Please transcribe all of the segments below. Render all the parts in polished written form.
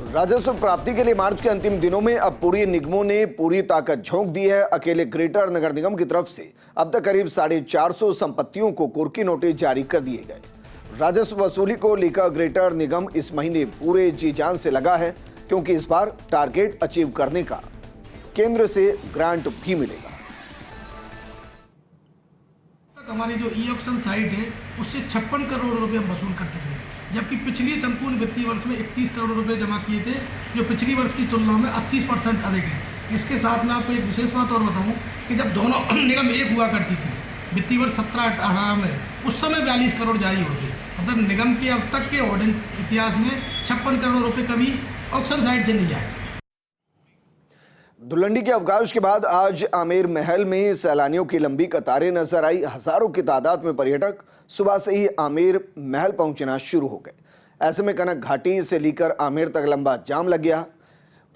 राजस्व प्राप्ति के लिए मार्च के अंतिम दिनों में अब पूरी निगमों ने पूरी ताकत झोंक दी है। अकेले ग्रेटर नगर निगम की तरफ से अब तक करीब 450 संपत्तियों को कुर्की नोटिस जारी कर दिए गए। राजस्व वसूली को लेकर ग्रेटर निगम इस महीने पूरे जी जान से लगा है, क्योंकि इस बार टारगेट अचीव करने का केंद्र से ग्रांट भी मिलेगा। हमारी जो ई ऑक्शन साइट है उससे 56 करोड़ रुपए हम वसूल कर चुके हैं, जबकि पिछली संपूर्ण वित्तीय वर्ष में 31 करोड़ रुपए जमा किए थे, जो पिछली वर्ष की तुलना में 80% अधिक है। इसके साथ मैं आपको एक विशेष बात और बताऊं कि जब दोनों निगम एक हुआ करती थी वित्तीय वर्ष 17-18 में, उस समय 42 करोड़ जारी होते। मतलब निगम के अब तक के ऑडिट इतिहास में 56 करोड़ रुपये कभी ऑक्शन साइट से नहीं आए। धुलंडी के अवकाश के बाद आज आमेर महल में सैलानियों की लंबी कतारें नजर आई। हजारों की तादाद में पर्यटक सुबह से ही आमेर महल पहुंचना शुरू हो गए। ऐसे में कनक घाटी से लेकर आमेर तक लंबा जाम लग गया।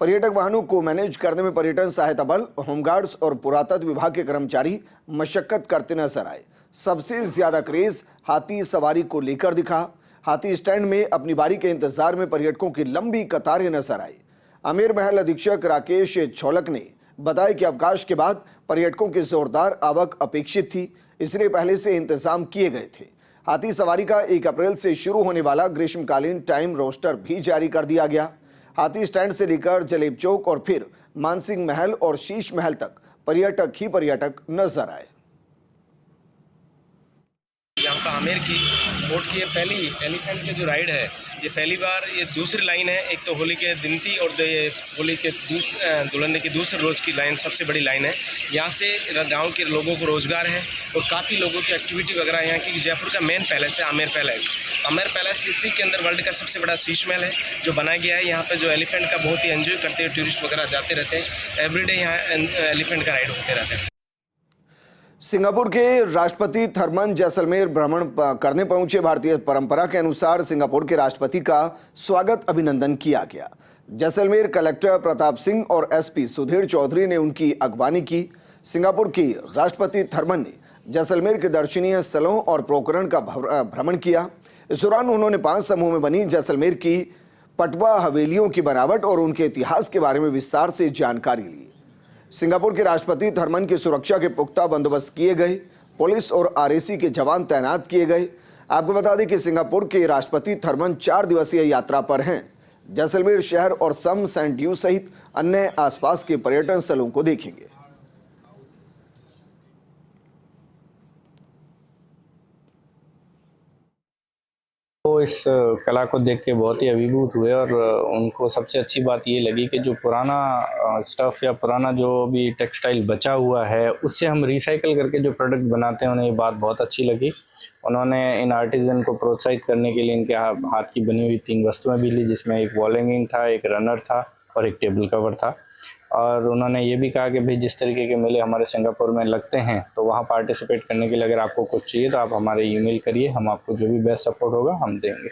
पर्यटक वाहनों को मैनेज करने में पर्यटन सहायता बल, होमगार्ड्स और पुरातत्व विभाग के कर्मचारी मशक्कत करते नजर आए। सबसे ज्यादा क्रेज हाथी सवारी को लेकर दिखा। हाथी स्टैंड में अपनी बारी के इंतजार में पर्यटकों की लंबी कतारें नजर आई। आमेर महल अधीक्षक राकेश छोलक ने बताया कि अवकाश के बाद पर्यटकों की जोरदार आवक अपेक्षित थी, इसलिए पहले से इंतजाम किए गए थे। हाथी सवारी का 1 अप्रैल से शुरू होने वाला ग्रीष्मकालीन टाइम रोस्टर भी जारी कर दिया गया। हाथी स्टैंड से लेकर जलेब चौक और फिर मानसिंह महल और शीश महल तक पर्यटक ही पर्यटक नजर आए। यहाँ का आमेर की बोट की ये पहली एलिफेंट की जो राइड है, ये पहली बार, ये दूसरी लाइन है। एक तो होली के दिन थी और ये होली के दुल्हन की दूसरे रोज़ की लाइन सबसे बड़ी लाइन है। यहाँ से गांव के लोगों को रोज़गार है और काफ़ी लोगों की एक्टिविटी वगैरह यहाँ की। जयपुर का मेन पैलेस है आमेर पैलेस। आमेर पैलेस इसी के अंदर वर्ल्ड का सबसे बड़ा शीश महल है जो बनाया गया है। यहाँ पर जो एलिफेंट का बहुत ही एंजॉय करते हैं, टूरिस्ट वगैरह जाते रहते हैं। एवरीडे यहाँ एलिफेंट का राइड होते रहते हैं। सिंगापुर के राष्ट्रपति थर्मन जैसलमेर भ्रमण करने पहुंचे। भारतीय परंपरा के अनुसार सिंगापुर के राष्ट्रपति का स्वागत अभिनंदन किया गया। जैसलमेर कलेक्टर प्रताप सिंह और एसपी सुधीर चौधरी ने उनकी अगवानी की। सिंगापुर के राष्ट्रपति थर्मन ने जैसलमेर के दर्शनीय स्थलों और पोखरण का भ्रमण किया। इस दौरान उन्होंने 5 समूह में बनी जैसलमेर की पटवा हवेलियों की बनावट और उनके इतिहास के बारे में विस्तार से जानकारी ली। सिंगापुर के राष्ट्रपति थर्मन की सुरक्षा के पुख्ता बंदोबस्त किए गए। पुलिस और आरएसी के जवान तैनात किए गए। आपको बता दें कि सिंगापुर के राष्ट्रपति थर्मन 4 दिवसीय यात्रा पर हैं। जैसलमेर शहर और सम सेंट ड्यू सहित अन्य आसपास के पर्यटन स्थलों को देखेंगे। वो इस कला को देख के बहुत ही अभिभूत हुए और उनको सबसे अच्छी बात ये लगी कि जो पुराना स्टफ़ या पुराना जो भी टेक्सटाइल बचा हुआ है उससे हम रिसाइकल करके जो प्रोडक्ट बनाते हैं, उन्हें ये बात बहुत अच्छी लगी। उन्होंने इन आर्टिजन को प्रोत्साहित करने के लिए इनके हाथ की बनी हुई 3 वस्तुएं भी ली, जिसमें एक वॉल हैंगिंग था, एक रनर था और एक टेबल कवर था। और उन्होंने ये भी कहा कि भाई जिस तरीके के मेले हमारे सिंगापुर में लगते हैं तो वहाँ पार्टिसिपेट करने के लिए अगर आपको कुछ चाहिए तो आप हमारे ईमेल करिए, हम आपको जो भी बेस्ट सपोर्ट होगा हम देंगे।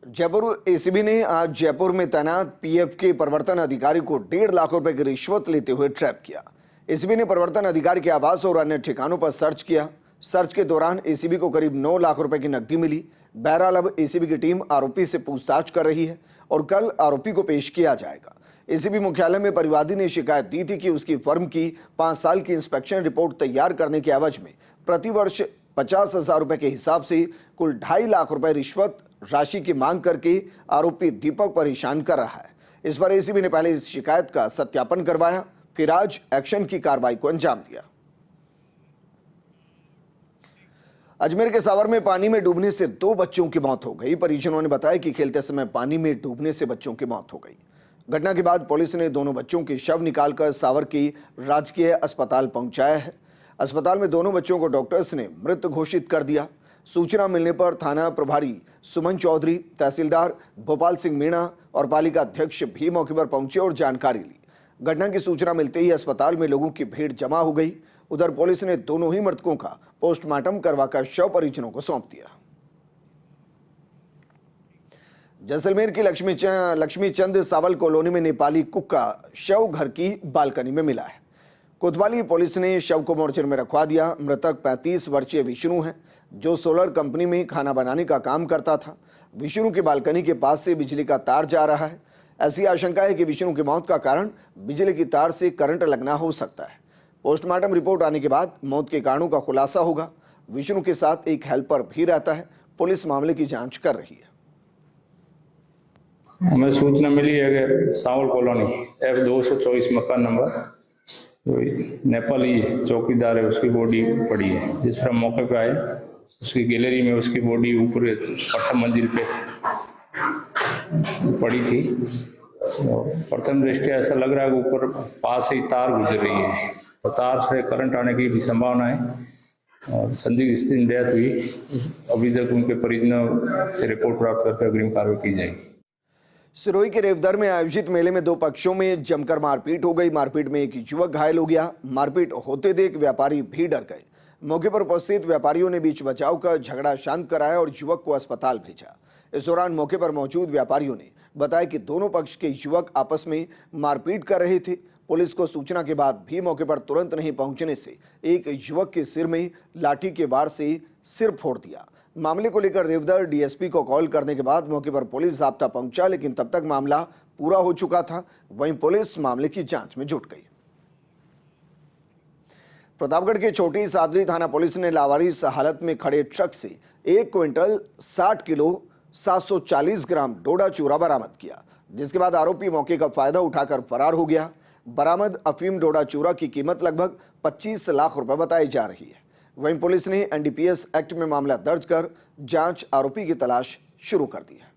जयपुर एसीबी ने आज जयपुर में तैनात पीएफ के प्रवर्तन अधिकारी को 1.5 लाख रुपए की रिश्वत लेते हुए ट्रैप किया। एसीबी ने प्रवर्तन अधिकारी के आवास और अन्य ठिकानों पर सर्च किया। सर्च के दौरान एसीबी को करीब 9 लाख रुपए की नकदी मिली। बहरहाल अब एसीबी की टीम आरोपी से पूछताछ कर रही है और कल आरोपी को पेश किया जाएगा। एसीबी मुख्यालय में परिवादी ने शिकायत दी थी कि उसकी फर्म की 5 साल की इंस्पेक्शन रिपोर्ट तैयार करने के एवज में प्रतिवर्ष 50,000 रुपए के हिसाब से कुल 2.5 लाख रुपए रिश्वत राशि की मांग करके आरोपी दीपक परेशान कर रहा है। इस पर एसीबी ने पहले इस शिकायत का सत्यापन करवाया, फिर आज एक्शन की कार्रवाई को अंजाम दिया। अजमेर के सावर में पानी में डूबने से 2 बच्चों की मौत हो गई। परिजनों ने बताया कि खेलते समय पानी में डूबने से बच्चों की मौत हो गई। घटना के बाद पुलिस ने दोनों बच्चों के शव निकालकर सावर की राजकीय अस्पताल पहुंचाया है। अस्पताल में दोनों बच्चों को डॉक्टर्स ने मृत घोषित कर दिया। सूचना मिलने पर थाना प्रभारी सुमन चौधरी, तहसीलदार भोपाल सिंह मीणा और पालिका अध्यक्ष भी मौके पर पहुंचे और जानकारी ली। घटना की सूचना मिलते ही अस्पताल में लोगों की भीड़ जमा हो गई। उधर पुलिस ने दोनों ही मृतकों का पोस्टमार्टम करवाकर शव परिजनों को सौंप दिया। जैसलमेर की लक्ष्मी चंद सावल कॉलोनी में नेपाली कुक का शव घर की बालकनी में मिला है। कोतवाली पुलिस ने शव को मोर्चर में रखवा दिया। मृतक 35 वर्षीय विष्णु है, जो सोलर कंपनी में खाना बनाने का काम करता था। विष्णु की बालकनी के पास से बिजली का तार जा रहा है। ऐसी आशंका है कि विष्णु की मौत का कारण बिजली की तार से करंट लगना हो सकता है। पोस्टमार्टम रिपोर्ट आने के बाद मौत के कारणों का खुलासा होगा। विष्णु के साथ एक हेल्पर भी रहता है। पुलिस मामले की जांच कर रही है। हमें सूचना मिली है कि सावल कॉलोनी F224 मकान नंबर नेपाली चौकीदार है, उसकी बॉडी पड़ी है। जिस पर मौके पे आए, उसकी गैलरी में उसकी बॉडी ऊपर प्रथम मंजिल पे पड़ी थी। तो प्रथम दृष्टया ऐसा लग रहा है कि ऊपर पास ही तार गुजर रही है, तो तार से करंट आने की भी संभावना है और संदिग्ध स्थिति में डेथ हुई। अभी तक उनके परिजनों से रिपोर्ट प्राप्त करके अग्रिम कार्रवाई की जाएगी। सिरोही के रेवदर में आयोजित मेले में दो पक्षों में जमकर मारपीट हो गई। मारपीट में एक युवक घायल हो गया। मारपीट होते देख व्यापारी भी डर गए। मौके पर उपस्थित व्यापारियों ने बीच बचाव कर झगड़ा शांत कराया और युवक को अस्पताल भेजा। इस दौरान मौके पर मौजूद व्यापारियों ने बताया कि दोनों पक्ष के युवक आपस में मारपीट कर रहे थे। पुलिस को सूचना के बाद भी मौके पर तुरंत नहीं पहुंचने से एक युवक के सिर में लाठी के वार से सिर फोड़ दिया। मामले को लेकर रेवदर डीएसपी को कॉल करने के बाद मौके पर पुलिस जाब्ता पहुंचा, लेकिन तब तक मामला पूरा हो चुका था। वहीं पुलिस मामले की जांच में जुट गई। प्रतापगढ़ के छोटी सादरी थाना पुलिस ने लावारिस हालत में खड़े ट्रक से 1 क्विंटल 60 किलो 740 ग्राम डोडा चूरा बरामद किया, जिसके बाद आरोपी मौके का फायदा उठाकर फरार हो गया। बरामद अफीम डोडा चूरा की कीमत लगभग 25 लाख रुपए बताई जा रही है। वहीं पुलिस ने एनडीपीएस एक्ट में मामला दर्ज कर जांच आरोपी की तलाश शुरू कर दी है।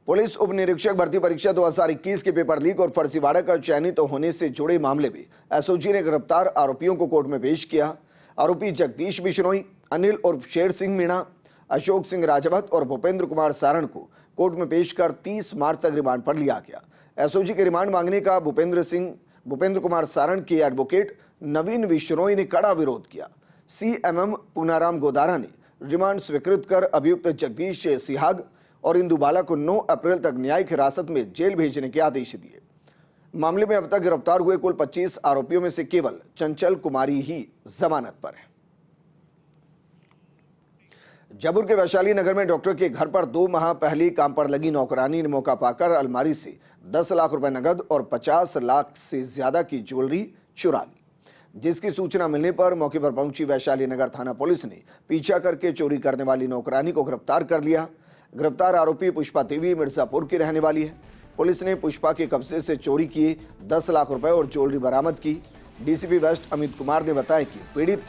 पुलिस उप निरीक्षक भर्ती परीक्षा 2021 के पेपर लीक और फर्जीवाड़ा का चयनित होने से जुड़े मामले में एसओजी ने गिरफ्तार आरोपियों को कोर्ट में पेश किया। आरोपी जगदीश बिश्नोई, अनिल उर्फ शेर सिंह मीणा, अशोक सिंह राजभत और भूपेंद्र कुमार सारण को कोर्ट में पेश कर 30 मार्च तक रिमांड पर लिया गया। एसओजी के रिमांड मांगने का भूपेंद्र कुमार सारण के एडवोकेट नवीन बिश्नोई ने कड़ा विरोध किया। सीएमएम पूनाराम गोदारा ने रिमांड स्वीकृत कर अभियुक्त जगदीश सिहाग और इंदुबाला को 9 अप्रैल तक न्यायिक हिरासत में जेल भेजने के आदेश दिए। मामले में अब तक गिरफ्तार हुए कुल 25 आरोपियों में से केवल चंचल कुमारी ही जमानत पर है। जयपुर के वैशाली नगर में डॉक्टर के घर पर 2 माह पहले काम पर लगी नौकरानी ने मौका पाकर अलमारी से 10 लाख रुपए नगद और 50 लाख से ज्यादा की ज्वेलरी चुरा ली, जिसकी सूचना मिलने पर मौके पर पहुंची वैशाली नगर थाना पुलिस ने पीछा करके चोरी करने वाली नौकरानी को गिरफ्तार कर लिया। गिरफ्तार आरोपी पुष्पा देवी मिर्जापुर की रहने वाली है। पुलिस ने पुष्पा के कब्जे से चोरी किए 10 लाख रुपए और ज्वेलरी बरामद की। डीसीपी वेस्ट अमित कुमार ने बताया कि पीड़ित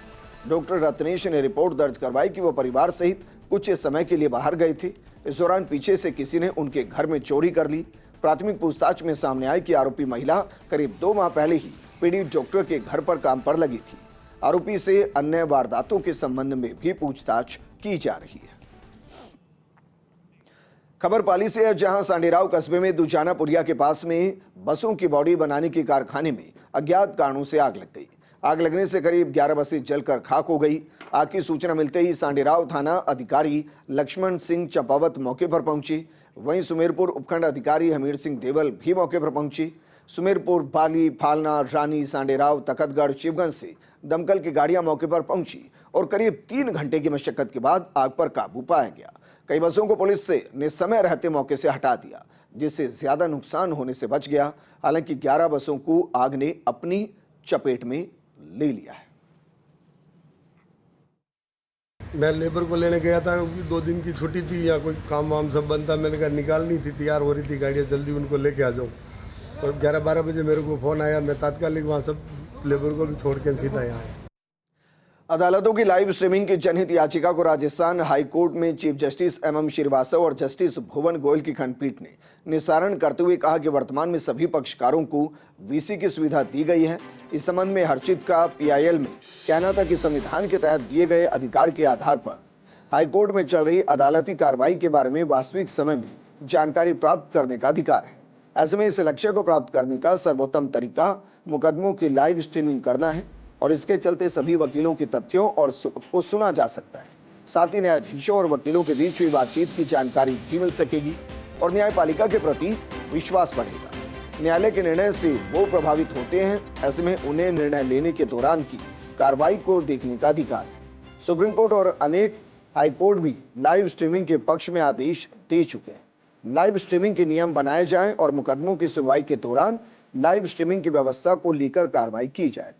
डॉक्टर रत्नेश ने रिपोर्ट दर्ज करवाई कि वो परिवार सहित कुछ समय के लिए बाहर गए थे। इस दौरान पीछे से किसी ने उनके घर में चोरी कर ली। प्राथमिक पूछताछ में सामने आया कि आरोपी महिला करीब 2 माह पहले ही पीड़ित डॉक्टर के घर पर काम पर लगी थी। आरोपी से अन्य वारदातों के संबंध में भी पूछताछ की जा रही है। खबर पाली से है, जहां सांडीराव कस्बे में दुजाना पुलिया के पास में बसों की बॉडी बनाने के कारखाने में अज्ञात कारणों से आग लग गई। आग लगने से करीब 11 बसें जलकर खाक हो गई। आग की सूचना मिलते ही सांडीराव थाना अधिकारी लक्ष्मण सिंह चंपावत मौके पर पहुंचे। वहीं सुमेरपुर उपखंड अधिकारी हमीर सिंह देवल भी मौके पर पहुंचे। सुमेरपुर, बाली, फालना, रानी, सांडेराव, तखतगढ़, शिवगंज से दमकल की गाड़ियां मौके पर पहुंची और करीब 3 घंटे की मशक्कत के बाद आग पर काबू पाया गया। कई बसों को पुलिस ने समय रहते मौके से हटा दिया, जिससे ज्यादा नुकसान होने से बच गया। हालांकि 11 बसों को आग ने अपनी चपेट में ले लिया है। मैं लेबर को लेने गया था, 2 दिन की छुट्टी थी या कोई काम वाम सब बंद था। मैंने कहा निकालनी थी, तैयार हो रही थी गाड़ियाँ, जल्दी उनको लेके आ जाऊँ। और 11-12 बजे मेरे को फ़ोन आया। मैं तात्कालिक वहाँ सब लेबर को भी छोड़ के सीधा यहाँ आया। अदालतों की लाइव स्ट्रीमिंग की जनहित याचिका को राजस्थान हाई कोर्ट में चीफ जस्टिस MM श्रीवास्तव और जस्टिस भुवन गोयल की खंडपीठ ने निस्तारण करते हुए कहा कि वर्तमान में सभी पक्षकारों को VC की सुविधा दी गई है। इस संबंध में हर्षित का PIL में कहना था कि संविधान के तहत दिए गए अधिकार के आधार पर हाईकोर्ट में चल रही अदालती कार्रवाई के बारे में वास्तविक समय में जानकारी प्राप्त करने का अधिकार है। ऐसे में इस लक्ष्य को प्राप्त करने का सर्वोत्तम तरीका मुकदमों की लाइव स्ट्रीमिंग करना है और इसके चलते सभी वकीलों के तथ्यों और को सुना जा सकता है। साथ ही न्यायाधीशों और वकीलों के बीच हुई बातचीत की जानकारी भी मिल सकेगी और न्यायपालिका के प्रति विश्वास बढ़ेगा। न्यायालय के निर्णय से वो प्रभावित होते हैं, ऐसे में उन्हें निर्णय लेने के दौरान की कार्रवाई को देखने का अधिकार है। सुप्रीम कोर्ट और अनेक हाईकोर्ट भी लाइव स्ट्रीमिंग के पक्ष में आदेश दे चुके हैं। लाइव स्ट्रीमिंग के नियम बनाए जाएं और मुकदमों की सुनवाई के दौरान लाइव स्ट्रीमिंग की व्यवस्था को लेकर कार्रवाई की जाए।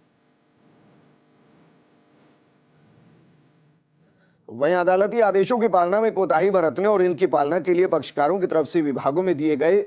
वहीं अदालती आदेशों की पालना में कोताही बरतने और इनकी पालना के लिए पक्षकारों की तरफ से विभागों में दिए गए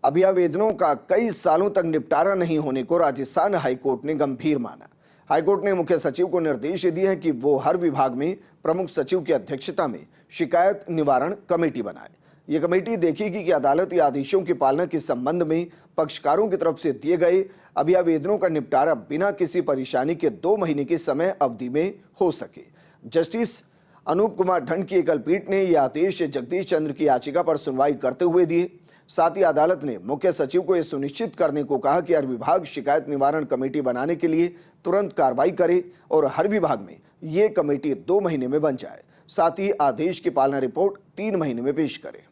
अभ्यावेदनों का कई सालों तक निपटारा नहीं होने को राजस्थान हाईकोर्ट ने गंभीर माना। हाईकोर्ट ने मुख्य सचिव को निर्देश दिए हैं कि वो हर विभाग में प्रमुख सचिव की अध्यक्षता में शिकायत निवारण कमेटी बनाए। ये कमेटी देखेगी कि अदालती आदेशों की पालना के संबंध में पक्षकारों की तरफ से दिए गए अभ्यावेदनों का निपटारा बिना किसी परेशानी के 2 महीने की समय अवधि में हो सके। जस्टिस अनूप कुमार ढंड की एकल पीठ ने यह आदेश जगदीश चंद्र की याचिका पर सुनवाई करते हुए दिए। साथ ही अदालत ने मुख्य सचिव को यह सुनिश्चित करने को कहा कि हर विभाग शिकायत निवारण कमेटी बनाने के लिए तुरंत कार्रवाई करे और हर विभाग में ये कमेटी 2 महीने में बन जाए। साथ ही आदेश की पालना रिपोर्ट 3 महीने में पेश करे।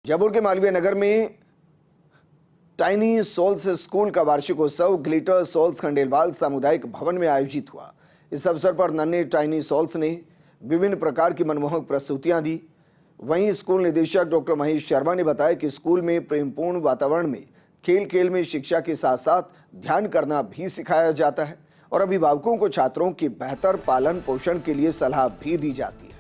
जयपुर के मालवीय नगर में टाइनी सोल्स स्कूल का वार्षिकोत्सव ग्लिटर सोल्स खंडेलवाल सामुदायिक भवन में आयोजित हुआ। इस अवसर पर नन्हे टाइनी सोल्स ने विभिन्न प्रकार की मनमोहक प्रस्तुतियां दी। वहीं स्कूल निदेशक डॉक्टर महेश शर्मा ने बताया कि स्कूल में प्रेमपूर्ण वातावरण में खेल खेल में शिक्षा के साथ साथ ध्यान करना भी सिखाया जाता है और अभिभावकों को छात्रों के बेहतर पालन पोषण के लिए सलाह भी दी जाती है।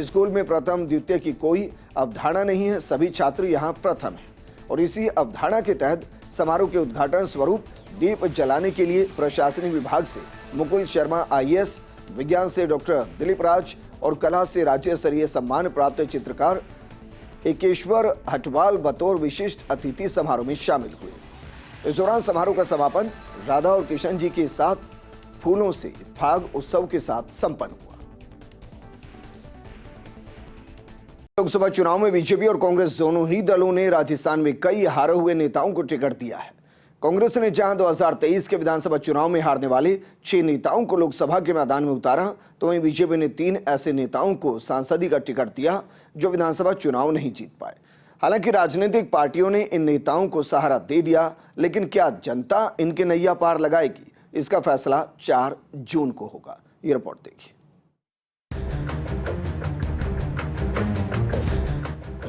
स्कूल में प्रथम द्वितीय की कोई अवधारणा नहीं है, सभी छात्र यहाँ प्रथम हैं और इसी अवधारणा के तहत समारोह के उद्घाटन स्वरूप दीप जलाने के लिए प्रशासनिक विभाग से मुकुल शर्मा IAS, विज्ञान से डॉक्टर दिलीप राज और कला से राज्य स्तरीय सम्मान प्राप्त चित्रकार एकेश्वर हटवाल बतौर विशिष्ट अतिथि समारोह में शामिल हुए। इस दौरान समारोह का समापन राधा और किशन जी के साथ फूलों से फाग उत्सव के साथ संपन्न हुआ। लोकसभा चुनाव में बीजेपी और कांग्रेस दोनों ही दलों ने राजस्थान में कई हारे हुए नेताओं को टिकट दिया है। कांग्रेस ने जहां 2023 के विधानसभा चुनाव में हारने वाले 6 नेताओं को लोकसभा के मैदान में उतारा, तो वहीं बीजेपी ने 3 ऐसे नेताओं को सांसदी का टिकट दिया जो विधानसभा चुनाव नहीं जीत पाए। हालांकि राजनीतिक पार्टियों ने इन नेताओं को सहारा दे दिया, लेकिन क्या जनता इनके नैया पार लगाएगी, इसका फैसला 4 जून को होगा। ये रिपोर्ट देखिए।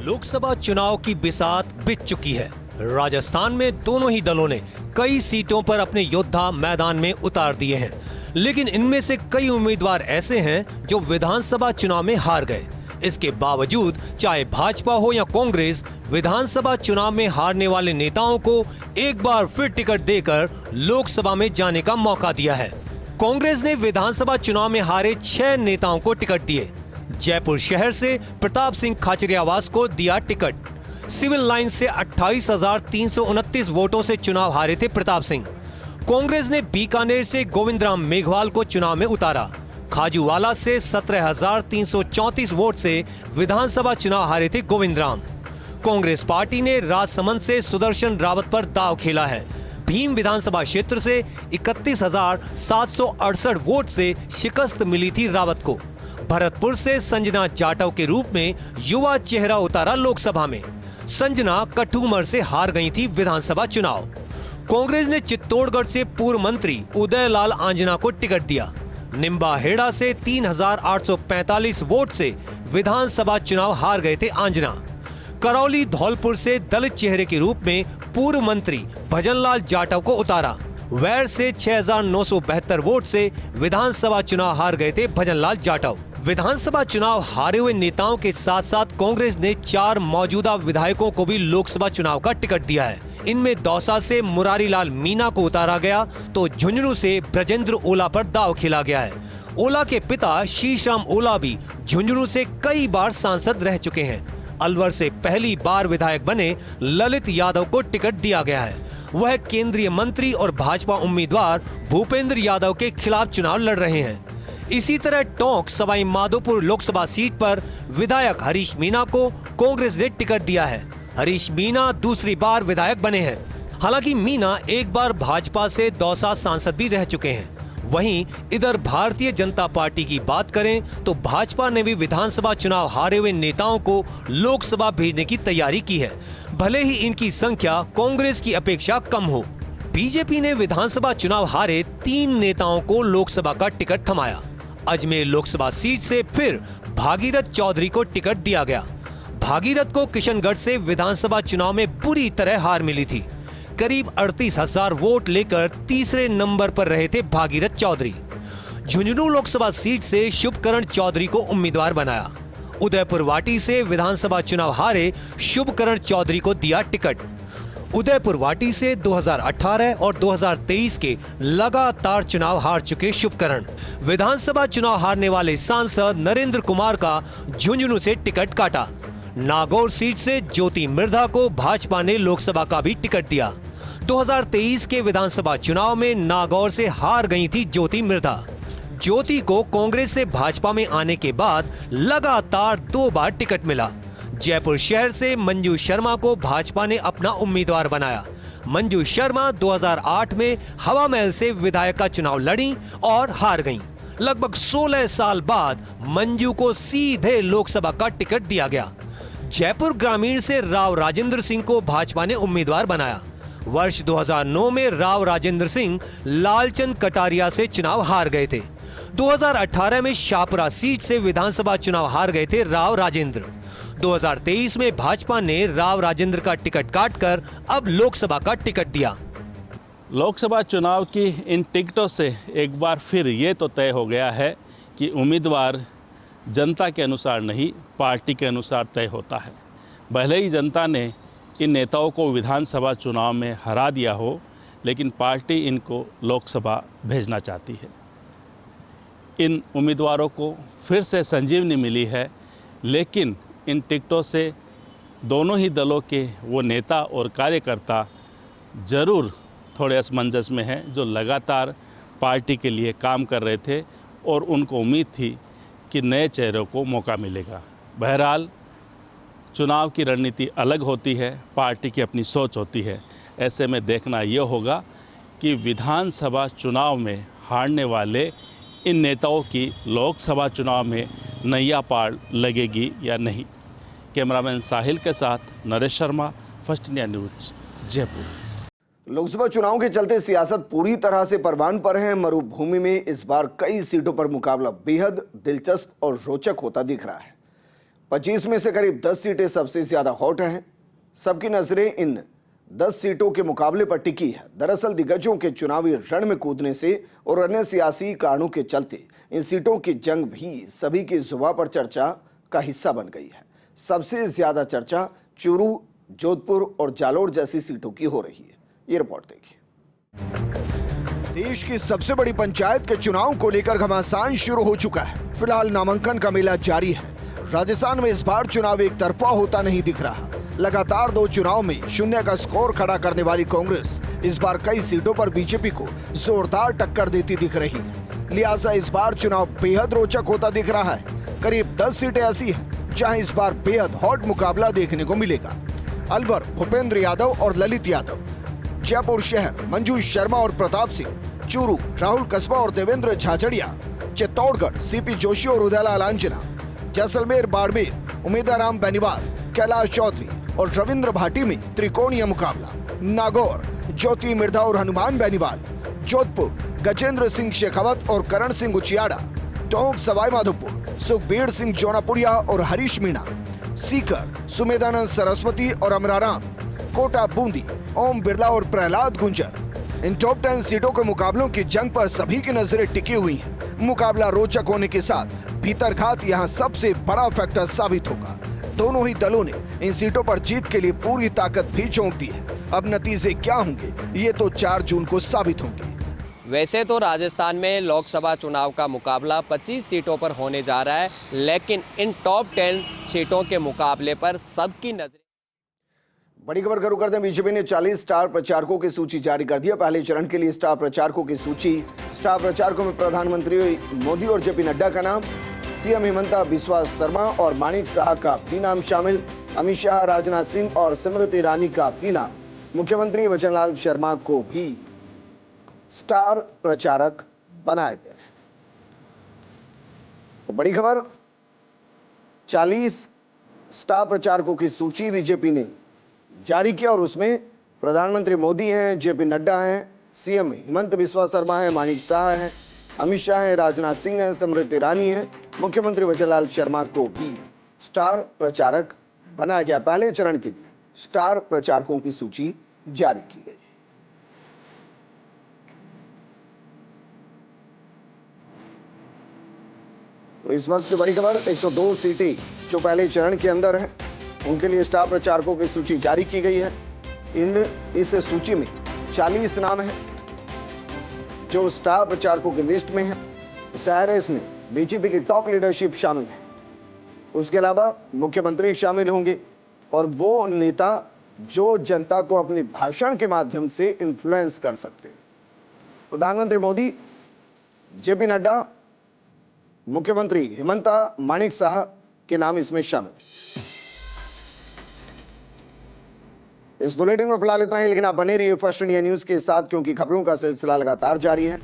लोकसभा चुनाव की बिसात बीत चुकी है। राजस्थान में दोनों ही दलों ने कई सीटों पर अपने योद्धा मैदान में उतार दिए हैं, लेकिन इनमें से कई उम्मीदवार ऐसे हैं जो विधानसभा चुनाव में हार गए। इसके बावजूद चाहे भाजपा हो या कांग्रेस, विधानसभा चुनाव में हारने वाले नेताओं को एक बार फिर टिकट देकर लोकसभा में जाने का मौका दिया है। कांग्रेस ने विधानसभा चुनाव में हारे 6 नेताओं को टिकट दिए। जयपुर शहर से प्रताप सिंह खाचरियावास को दिया टिकट। सिविल लाइन से 28,329 वोटों से चुनाव हारे थे प्रताप सिंह। कांग्रेस ने बीकानेर से गोविंदराम मेघवाल को चुनाव में उतारा। खाजूवाला से 17,334 वोट से विधानसभा चुनाव हारे थे गोविंदराम। कांग्रेस पार्टी ने राजसमंद से सुदर्शन रावत पर दांव खेला है। भीम विधानसभा क्षेत्र से 31,768 वोट से शिकस्त मिली थी रावत को। भरतपुर से संजना जाटव के रूप में युवा चेहरा उतारा लोकसभा में। संजना कठूमर से हार गई थी विधानसभा चुनाव। कांग्रेस ने चित्तौड़गढ़ से पूर्व मंत्री उदयलाल आंजना को टिकट दिया। निम्बाहेड़ा से 3,845 वोट से विधानसभा चुनाव हार गए थे आंजना। करौली धौलपुर से दलित चेहरे के रूप में पूर्व मंत्री भजनलाल जाटव को उतारा। वैर से 6,972 वोट से विधानसभा चुनाव हार गए थे भजनलाल जाटव। विधानसभा चुनाव हारे हुए नेताओं के साथ साथ कांग्रेस ने 4 मौजूदा विधायकों को भी लोकसभा चुनाव का टिकट दिया है। इनमें दौसा से मुरारी लाल मीणा को उतारा गया, तो झुंझुनू से ब्रजेंद्र ओला पर दांव खेला गया है। ओला के पिता शीशाम ओला भी झुंझुनू से कई बार सांसद रह चुके हैं। अलवर से पहली बार विधायक बने ललित यादव को टिकट दिया गया है। वह केंद्रीय मंत्री और भाजपा उम्मीदवार भूपेंद्र यादव के खिलाफ चुनाव लड़ रहे हैं। इसी तरह टोंक सवाई माधोपुर लोकसभा सीट पर विधायक हरीश मीणा को कांग्रेस ने टिकट दिया है। हरीश मीणा दूसरी बार विधायक बने हैं। हालांकि मीणा एक बार भाजपा से दौसा सांसद भी रह चुके हैं। वहीं इधर भारतीय जनता पार्टी की बात करें तो भाजपा ने भी विधानसभा चुनाव हारे हुए नेताओं को लोकसभा भेजने की तैयारी की है, भले ही इनकी संख्या कांग्रेस की अपेक्षा कम हो। बीजेपी ने विधानसभा चुनाव हारे 3 नेताओं को लोकसभा का टिकट थमाया। अजमेर लोकसभा सीट से फिर भागीरथ चौधरी को टिकट दिया गया। भागीरथ को किशनगढ़ से विधानसभा चुनाव में बुरी तरह हार मिली थी। करीब 38,000 वोट लेकर तीसरे नंबर पर रहे थे भागीरथ चौधरी। झुंझुनू लोकसभा सीट से शुभकरण चौधरी को उम्मीदवार बनाया। उदयपुर वाटी से विधानसभा चुनाव हारे शुभकरण चौधरी को दिया टिकट। उदयपुर वाटी से 2018 और 2023 के लगातार चुनाव हार चुके शुभकरण विधानसभा चुनाव हारने वाले सांसद नरेंद्र कुमार का झुंझुनू से टिकट काटा। नागौर सीट से ज्योति मिर्धा को भाजपा ने लोकसभा का भी टिकट दिया। 2023 के विधानसभा चुनाव में नागौर से हार गई थी ज्योति मिर्धा। ज्योति को कांग्रेस से भाजपा में आने के बाद लगातार 2 बार टिकट मिला। जयपुर शहर से मंजू शर्मा को भाजपा ने अपना उम्मीदवार बनाया। मंजू शर्मा 2008 में हवा महल से विधायक का चुनाव लड़ी और हार गईं। लगभग 16 साल बाद मंजू को सीधे लोकसभा का टिकट दिया गया। जयपुर ग्रामीण से राव राजेंद्र सिंह को भाजपा ने उम्मीदवार बनाया। वर्ष 2009 में राव राजेंद्र सिंह लालचंद कटारिया से चुनाव हार गए थे। 2018 में शाहपुरा सीट से विधानसभा चुनाव हार गए थे राव राजेंद्र। 2023 में भाजपा ने राव राजेंद्र का टिकट काटकर अब लोकसभा का टिकट दिया। लोकसभा चुनाव की इन टिकटों से एक बार फिर ये तो तय हो गया है कि उम्मीदवार जनता के अनुसार नहीं, पार्टी के अनुसार तय होता है। भले ही जनता ने इन नेताओं को विधानसभा चुनाव में हरा दिया हो, लेकिन पार्टी इनको लोकसभा भेजना चाहती है। इन उम्मीदवारों को फिर से संजीवनी मिली है, लेकिन इन टिकटों से दोनों ही दलों के वो नेता और कार्यकर्ता ज़रूर थोड़े असमंजस में हैं, जो लगातार पार्टी के लिए काम कर रहे थे और उनको उम्मीद थी कि नए चेहरों को मौका मिलेगा। बहरहाल चुनाव की रणनीति अलग होती है, पार्टी की अपनी सोच होती है। ऐसे में देखना ये होगा कि विधानसभा चुनाव में हारने वाले इन नेताओं की लोकसभा चुनाव में नैया पार लगेगी या नहीं। कैमरामैन साहिल के साथ Naresh Sharma, first India news, Jaipur. Lok Sabha चुनाव के चलते सियासत पूरी तरह से परवान पर है। मरुभूमि में इस बार कई सीटों पर मुकाबला बेहद दिलचस्प और रोचक होता दिख रहा है। 25 में से करीब 10 सीटें सबसे ज्यादा हॉट हैं। सबकी नजरें इन 10 सीटों के मुकाबले पर टिकी है। दरअसल दिग्गजों के चुनावी रण में कूदने से और अन्य सियासी कारणों के चलते इन सीटों की जंग भी सभी की जुबान पर चर्चा का हिस्सा बन गई है। सबसे ज्यादा चर्चा चूरू, जोधपुर और जालोर जैसी सीटों की हो रही है। ये रिपोर्ट देखिए। देश की सबसे बड़ी पंचायत के चुनाव को लेकर घमासान शुरू हो चुका है। फिलहाल नामांकन का मेला जारी है। राजस्थान में इस बार चुनाव एक तरफा होता नहीं दिख रहा। लगातार 2 चुनाव में शून्य का स्कोर खड़ा करने वाली कांग्रेस इस बार कई सीटों पर बीजेपी को जोरदार टक्कर देती दिख रही है। लिहाजा इस बार चुनाव बेहद रोचक होता दिख रहा है। करीब 10 सीटें ऐसी हैं जहां इस बार बेहद हॉट मुकाबला देखने को मिलेगा। अलवर भूपेंद्र यादव और ललित यादव, जयपुर शहर मंजू शर्मा और प्रताप सिंह, चूरू राहुल कस्बा और देवेंद्र झाझड़िया, चित्तौड़गढ़ सीपी जोशी और उदयलाल आंजना, जैसलमेर बाड़मेर उमेदाराम बेनीवाल, कैलाश चौधरी और रविंद्र भाटी में त्रिकोणीय मुकाबला। नागौर ज्योति मिर्धा और हनुमान बेनीवाल, जोधपुर गजेंद्र सिंह शेखावत और करण सिंह उचियाड़ा, टोंक सवाई माधोपुर सुखबीर सिंह जोनापुरिया और हरीश मीणा, सीकर सुमेधानंद सरस्वती और अमराराम, कोटा बूंदी ओम बिरला और प्रहलाद गुंजर। इन टॉप 10 सीटों के मुकाबलों की जंग पर सभी की नजरें टिकी हुई हैं। मुकाबला रोचक होने के साथ भीतरघात यहां सबसे बड़ा फैक्टर साबित होगा। दोनों ही दलों ने इन सीटों पर जीत के लिए पूरी ताकत भी झोंक दी है। अब नतीजे क्या होंगे ये तो 4 जून को साबित होंगे। वैसे तो राजस्थान में लोकसभा चुनाव का मुकाबला 25 सीटों पर होने जा रहा है, लेकिन इन टॉप 10 सीटों के मुकाबले पर सबकी नजर। बड़ी खबर शुरू करते हैं। बीजेपी ने 40 स्टार प्रचारकों की सूची जारी कर दी है। पहले चरण के लिए स्टार प्रचारकों की सूची। स्टार प्रचारकों में प्रधानमंत्री मोदी और जेपी नड्डा का नाम, सीएम हिमंता बिस्वा शर्मा और माणिक साहा का भी नाम शामिल, अमित शाह, राजनाथ सिंह और स्मृति ईरानी का भी नाम, मुख्यमंत्री वचनलाल शर्मा को भी स्टार प्रचारक बनाया गया है। तो बड़ी खबर, 40 स्टार प्रचारकों की सूची बीजेपी ने जारी किया और उसमें प्रधानमंत्री मोदी हैं, जेपी नड्डा हैं, सीएम हिमंत बिस्वा शर्मा हैं, माणिक साहा हैं, अमित शाह हैं, राजनाथ सिंह हैं, स्मृति ईरानी हैं, मुख्यमंत्री वजरलाल शर्मा को भी स्टार प्रचारक बनाया गया। पहले चरण के लिए स्टार प्रचारकों की सूची जारी की गई। तो इस वक्त बड़ी खबर, 102 सीटें जो पहले चरण के अंदर हैं, उनके लिए स्टार प्रचारकों की सूची जारी की गई है। इस सूची में 40 नाम हैं जो स्टार प्रचारकों की लिस्ट में है। शायद इसमें बीजेपी की टॉप लीडरशिप शामिल है। उसके अलावा मुख्यमंत्री शामिल होंगे और वो नेता जो जनता को अपने भाषण के माध्यम से इन्फ्लुएंस कर सकते हैं। प्रधानमंत्री मोदी, जेपी नड्डा, मुख्यमंत्री हेमंता माणिक शाह के नाम इसमें शामिल। इस बुलेटिन में फिलहाल इतना ही, लेकिन आप बने रहिए फर्स्ट इंडिया न्यूज के साथ, क्योंकि खबरों का सिलसिला लगातार जारी है।